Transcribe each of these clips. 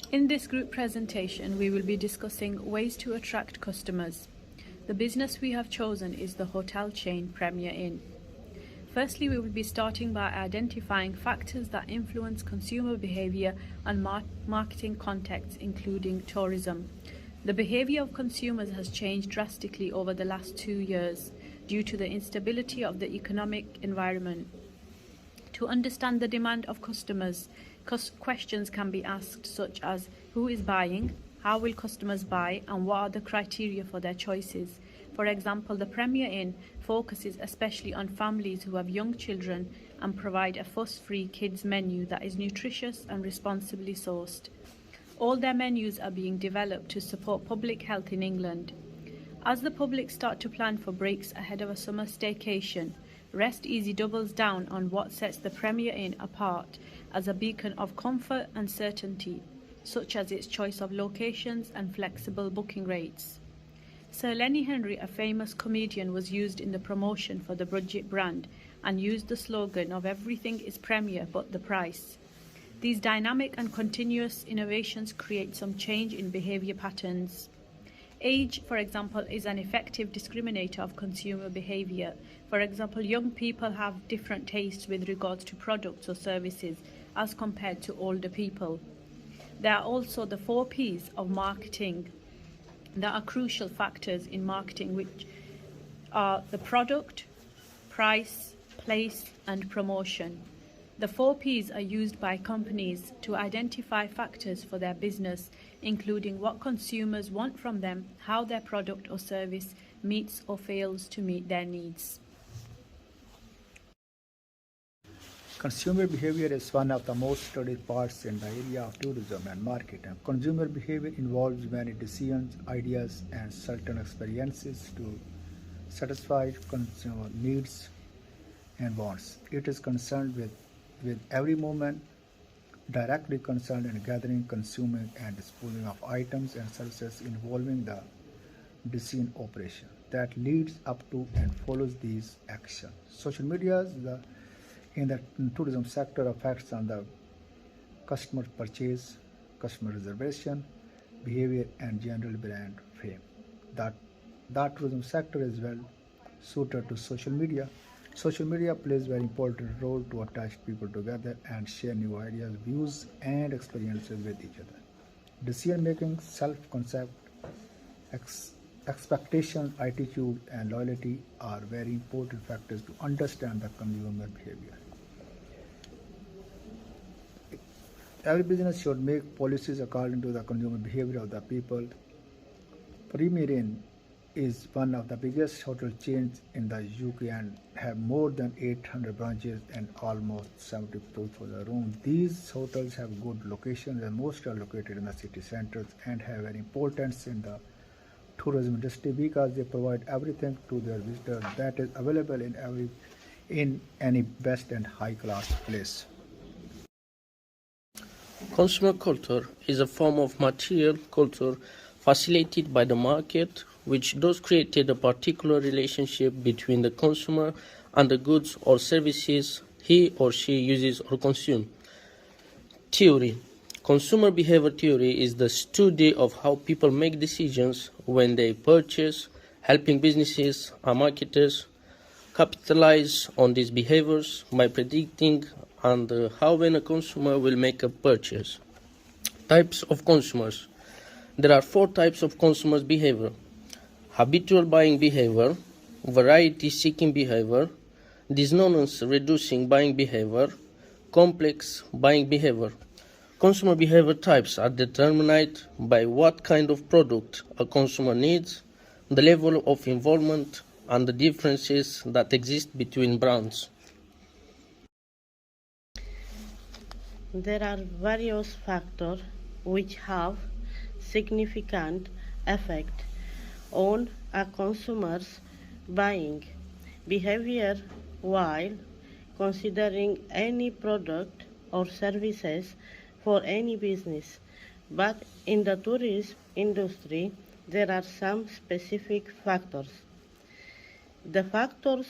In this group presentation, we will be discussing ways to attract customers. The business we have chosen is the hotel chain Premier Inn. Firstly, we will be starting by identifying factors that influence consumer behaviour and marketing contexts, including tourism. The behaviour of consumers has changed drastically over the last 2 years due to the instability of the economic environment. To understand the demand of customers, questions can be asked such as who is buying, how will customers buy, and what are the criteria for their choices. For example, the Premier Inn focuses especially on families who have young children and provide a fuss-free kids menu that is nutritious and responsibly sourced. All their menus are being developed to support public health in England. As the public start to plan for breaks ahead of a summer staycation, Rest Easy doubles down on what sets the Premier Inn apart as a beacon of comfort and certainty, such as its choice of locations and flexible booking rates. Sir Lenny Henry, a famous comedian, was used in the promotion for the budget brand and used the slogan of "Everything is Premier but the price." These dynamic and continuous innovations create some change in behaviour patterns. Age, for example, is an effective discriminator of consumer behaviour. For example, young people have different tastes with regards to products or services as compared to older people. There are also the 4 Ps of marketing that are crucial factors in marketing, which are the product, price, place, and promotion. The 4 Ps are used by companies to identify factors for their business, including what consumers want from them, how their product or service meets or fails to meet their needs. Consumer behavior is one of the most studied parts in the area of tourism and marketing. Consumer behavior involves many decisions, ideas, and certain experiences to satisfy consumer needs and wants. It is concerned with every moment, directly concerned in gathering, consuming, and disposing of items and services involving the decision operation that leads up to and follows these actions. Social media in the tourism sector affects on the customer purchase, customer reservation, behavior, and general brand fame. The tourism sector is well suited to social media. Social media plays a very important role to attach people together and share new ideas, views, and experiences with each other. Decision making, self concept, expectation, attitude, and loyalty are very important factors to understand the consumer behavior. Every business should make policies according to the consumer behavior of the people. Premier Inn is one of the biggest hotel chains in the UK and have more than 800 branches and almost 72,000 rooms. These hotels have good locations and most are located in the city centers and have an importance in the tourism industry because they provide everything to their visitors that is available in any best and high class place. Consumer culture is a form of material culture facilitated by the market, which does create a particular relationship between the consumer and the goods or services he or she uses or consumes. Theory. Consumer behavior theory is the study of how people make decisions when they purchase, helping businesses and marketers capitalize on these behaviors by predicting and how when a consumer will make a purchase. Types of consumers. There are 4 types of consumers' behavior: habitual buying behavior, variety-seeking behavior, dissonance-reducing buying behavior, complex buying behavior. Consumer behavior types are determined by what kind of product a consumer needs, the level of involvement, and the differences that exist between brands. There are various factors which have significant effect on a consumer's buying behavior while considering any product or services for any business. But in the tourism industry, there are some specific factors. The factors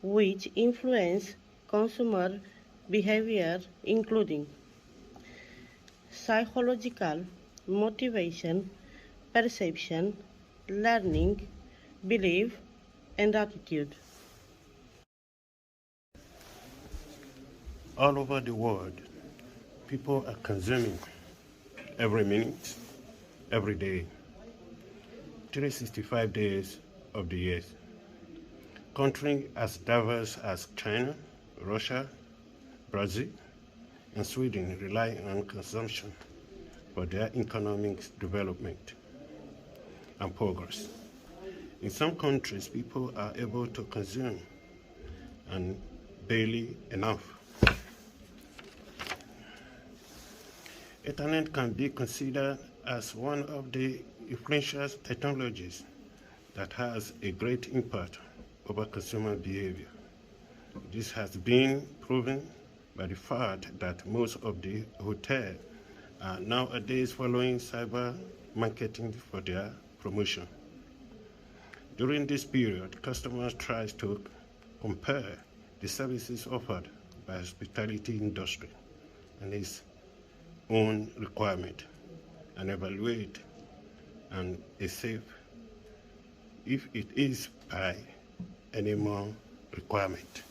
which influence consumer behavior including psychological motivation, perception, learning, belief, and attitude. All over the world, people are consuming every minute, every day, 365 days of the year. Countries as diverse as China, Russia, Brazil, and Sweden rely on consumption for their economic development and progress. In some countries, people are able to consume and barely enough. Internet can be considered as one of the influential technologies that has a great impact over consumer behavior. This has been proven by the fact that most of the hotels are nowadays following cyber marketing for their promotion. During this period, customers try to compare the services offered by the hospitality industry and its own requirement and evaluate and assess if it is by any more requirement.